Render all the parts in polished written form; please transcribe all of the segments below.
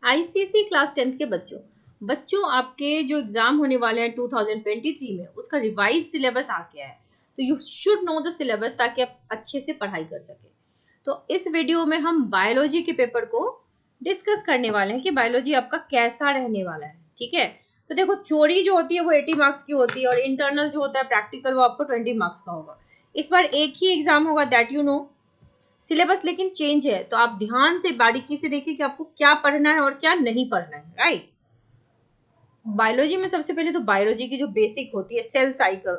ICSE class 10th के बच्चों आपके जो एग्जाम होने वाले हैं 2023 में, उसका रिवाइज सिलेबस आ गया है। तो you should know the syllabus ताकि आप अच्छे से पढ़ाई कर सके। तो इस वीडियो में हम बायोलॉजी के पेपर को डिस्कस करने वाले हैं कि बायोलॉजी आपका कैसा रहने वाला है। ठीक है, तो देखो थ्योरी जो होती है वो 80 मार्क्स की होती है और इंटरनल जो होता है प्रैक्टिकल वो आपको 20 मार्क्स का होगा। इस बार एक ही एग्जाम होगा, दैट यू नो। सिलेबस लेकिन चेंज है, तो आप ध्यान से बारीकी से देखिए कि आपको क्या पढ़ना है और क्या नहीं पढ़ना है। राइट, बायोलॉजी में सबसे पहले तो बायोलॉजी की जो बेसिक होती है सेल साइकिल,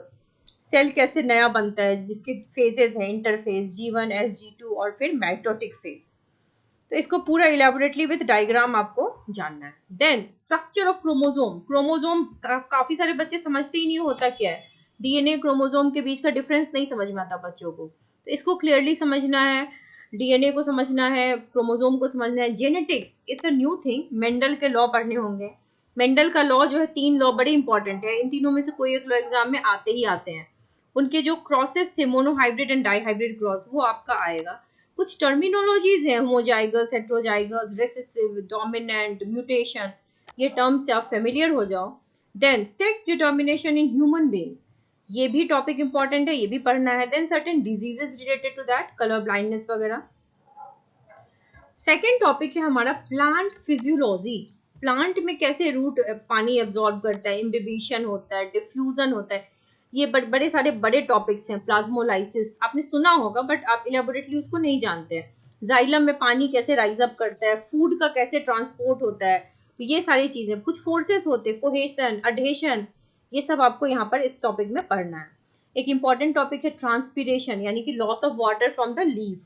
सेल कैसे नया बनता है, जिसके फेजेस हैं इंटरफेज G1 S G2 और फिर माइटोटिक फेज। तो इसको पूरा इलेबोरेटली विद डायग्राम आपको जानना है। Then structure of chromosome, chromosome काफी सारे बच्चे समझते ही नहीं होता क्या है, डीएनए क्रोमोजोम के बीच का डिफरेंस नहीं समझ में आता बच्चों को, तो इसको क्लियरली समझना है। डीएनए को समझना है, क्रोमोजोम को समझना है। Genetics it's a new thing, Mendel के लॉ पढ़ने होंगे। मेंडल का लॉ जो है, 3 लॉ बड़े इंपॉर्टेंट है, इन तीनों में से कोई एक लॉ एग्जाम में आते ही आते हैं। उनके जो क्रॉसेस थे, मोनोहाइब्रिड एंड डाईहाइब्रिड क्रॉस, वो आपका आएगा। कुछ टर्मिनोलॉजीज हैं, homozygous, heterozygous, recessive, dominant, mutation, ये टर्म्स से आप फेमिलियर हो जाओ। Then sex determination in human being, ये भी टॉपिक इंपॉर्टेंट है, ये भी पढ़ना है। Then certain diseases related to that, colour blindness वगैरह। सेकेंड टॉपिक है हमारा प्लांट फिजियोलॉजी, प्लांट में कैसे रूट पानी एब्जॉर्ब करता है, इम्बिबिशन होता है, डिफ्यूजन होता है, ये बड़े सारे बड़े टॉपिक्स हैं। प्लाज्मोलाइसिस आपने सुना होगा बट आप इलेबोरेटली उसको नहीं जानते हैं। जाइलम में पानी कैसे राइज अप करता है, फूड का कैसे ट्रांसपोर्ट होता है, तो ये सारी चीजें, कुछ फोर्सेस होते हैं, कोहेशन, अडहेशन, ये सब आपको यहाँ पर इस टॉपिक में पढ़ना है। एक इंपॉर्टेंट टॉपिक है ट्रांसपीरेशन, यानी कि loss of water from the leaf,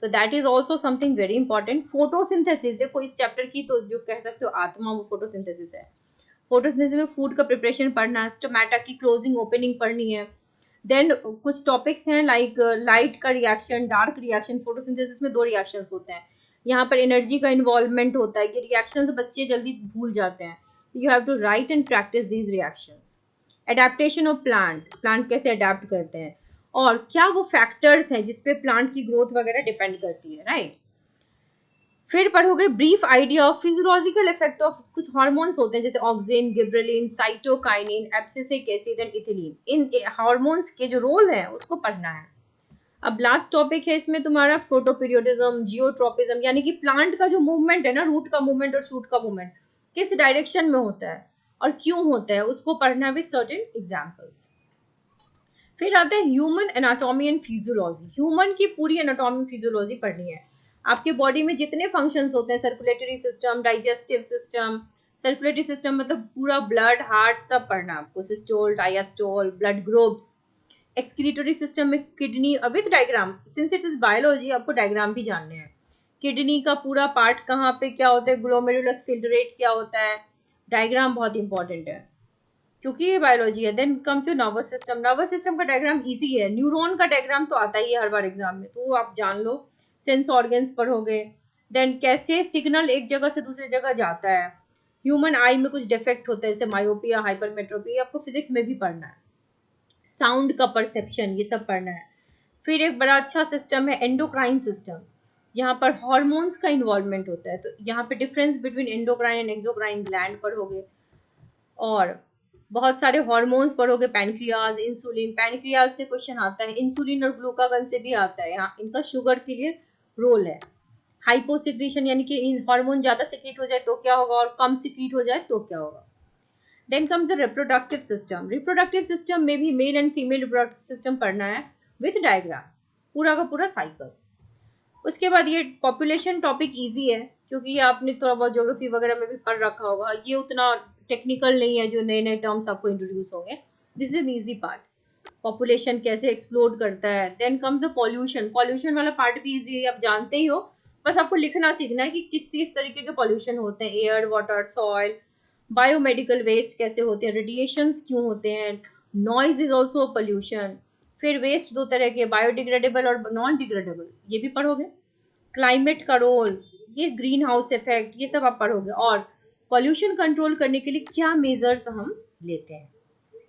तो that is also something very important. Photosynthesis, देखो इस चैप्टर की तो जो कह सकते हो आत्मा वो फोटोसिंथेसिस है। फोटोसिंथेसिस में फूड का प्रिपरेशन पढ़ना है, स्टोमेटा की क्लोजिंग ओपनिंग पढ़नी है। देन कुछ टॉपिक्स हैं लाइक लाइट का रिएक्शन, डार्क रिएक्शन। फोटोसिंथेसिस में 2 रिएक्शंस होते हैं, यहाँ पर एनर्जी का इन्वॉल्वमेंट होता है। ये रिएक्शंस बच्चे जल्दी भूल जाते हैं, you have to write and practice these reactions. Adaptation of plant, plant कैसे अडेप्ट करते हैं और क्या वो फैक्टर्स हैं जिसपे प्लांट की ग्रोथ वगैरह डिपेंड करती है। राइट, फिर पढ़ोगे brief idea of physiological effect of कुछ हार्मोन्स होते हैं जैसे auxin, gibberellin, cytokinin, abscisic acid and ethylene. In hormones के जो रोल है उसको पढ़ना है। अब लास्ट टॉपिक है इसमें तुम्हारा फोटोपीरियोडिज्म, जियोट्रोपिज्म, यानी कि प्लांट का जो मूवमेंट है ना, रूट का मूवमेंट और शूट का मूवमेंट किस डायरेक्शन में होता है और क्यों होता है, उसको पढ़ना विद सर्टेन एग्जांपल्स। फिर आता है human anatomy and physiology, human की पूरी एनाटॉमी फिजियोलॉजी पढ़नी है। आपके बॉडी में जितने फंक्शंस होते हैं, circulatory system, digestive system, circulatory system मतलब पूरा ब्लड, हार्ट, सब पढ़ना आपको, systole, diastole, blood groups. Excretory system में kidney, with diagram, since it is biology आपको डायग्राम भी जानने हैं। किडनी का पूरा पार्ट कहाँ पे क्या होता है, ग्लोमेरुलस फिल्ट्रेट क्या होता है, डायग्राम बहुत इंपॉर्टेंट है क्योंकि ये बायोलॉजी है। Then comes to nervous system, nervous system का डायग्राम इजी है, न्यूरॉन का डायग्राम तो आता ही है हर बार एग्जाम में, तो आप जान लो। सेंस ऑर्गन्स पढ़ोगे। देन कैसे सिग्नल एक जगह से दूसरी जगह जाता है, ह्यूमन आई में कुछ डिफेक्ट होता है जैसे मायोपिया, हाइपरमेट्रोपी, आपको फिजिक्स में भी पढ़ना है। साउंड का परसेप्शन, ये सब पढ़ना है। फिर एक बड़ा अच्छा सिस्टम है एंडोक्राइन सिस्टम, यहाँ पर हॉर्मोन्स का इन्वॉल्वमेंट होता है, तो यहाँ पे difference between endocrine and exocrine gland पढ़ोगे। और बहुत सारे हॉर्मोन्स पढ़ोगे, पैनक्रियाज, इंसुलिन, पैनक्रियाज से क्वेश्चन आता है, इंसुलिन और ग्लूकागन से भी आता है, यहाँ इनका शुगर के लिए रोल है। हाइपोसिक्रीशन, यानी कि हार्मोन ज्यादा सिक्रीट हो जाए तो क्या होगा और कम सिक्रीट हो जाए तो क्या होगा। Then comes the reproductive system, reproductive system में भी male and female reproductive system पढ़ना है विथ डायग्राम, पूरा का पूरा साइकिल। उसके बाद ये पॉपुलेशन टॉपिक इजी है क्योंकि ये आपने थोड़ा बहुत ज्योग्राफी वगैरह में भी पढ़ रखा होगा, ये उतना टेक्निकल नहीं है, जो नए नए टर्म्स आपको इंट्रोड्यूस होंगे। This is an easy part, population कैसे एक्सप्लोड करता है। Then come the pollution, pollution वाला पार्ट भी इजी है, आप जानते ही हो, बस आपको लिखना सीखना है कि किस तरीके के पॉल्यूशन होते हैं, air, water, soil. Biomedical waste कैसे होते हैं, रेडिएशंस क्यों होते हैं, नॉइज इज ऑल्सो पॉल्यूशन। फिर वेस्ट 2 तरह के, बायोडिग्रेडेबल और नॉन डिग्रेडेबल, ये भी पढ़ोगे। क्लाइमेट का रोल, ये ग्रीन हाउस इफेक्ट, ये सब आप पढ़ोगे। और पॉल्यूशन कंट्रोल करने के लिए क्या मेजर्स हम लेते हैं।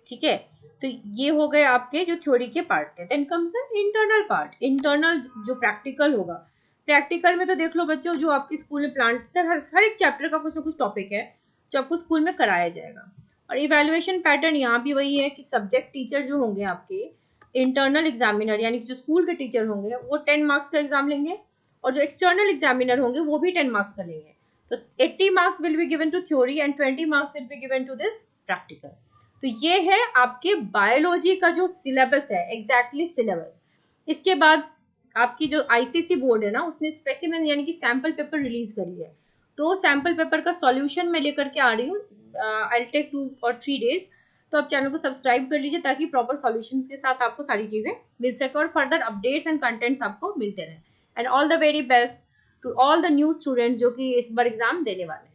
ठीक है, तो ये हो गए आपके जो थ्योरी के पार्ट थे। Then comes the internal part, internal जो प्रैक्टिकल होगा। प्रैक्टिकल में तो देख लो बच्चों, जो आपके स्कूल में प्लांट से हर एक चैप्टर का कुछ ना कुछ टॉपिक है जो आपको स्कूल में कराया जाएगा। और इवैल्यूएशन पैटर्न यहाँ भी वही है कि सब्जेक्ट टीचर जो होंगे आपके, इंटरनल एग्जामिनर यानी कि जो स्कूल के टीचर होंगे वो 10 मार्क्स का एग्जाम लेंगे, और जो एक्सटर्नल एग्जामिनर होंगे वो भी 10 मार्क्स का लेंगे। तो 80 marks will be given to theory and 20 marks will be given to this practical. तो ये है आपके बायोलॉजी का जो सिलेबस है, एग्जैक्टली सिलेबस। इसके बाद आपकी जो आईसीसी बोर्ड है ना, उसने स्पेसिमेन यानी कि सैंपल पेपर रिलीज करी है। तो सैंपल पेपर का सॉल्यूशन मैं लेकर के आ रही हूँ, आई टेक 2 और 3 डेज। तो आप चैनल को सब्सक्राइब कर लीजिए ताकि प्रॉपर सॉल्यूशंस के साथ आपको सारी चीजें मिल सके और फर्दर अपडेट्स एंड कंटेंट्स आपको मिलते रहे। And all the very best to all the new students जो कि इस बार एग्जाम देने वाले हैं।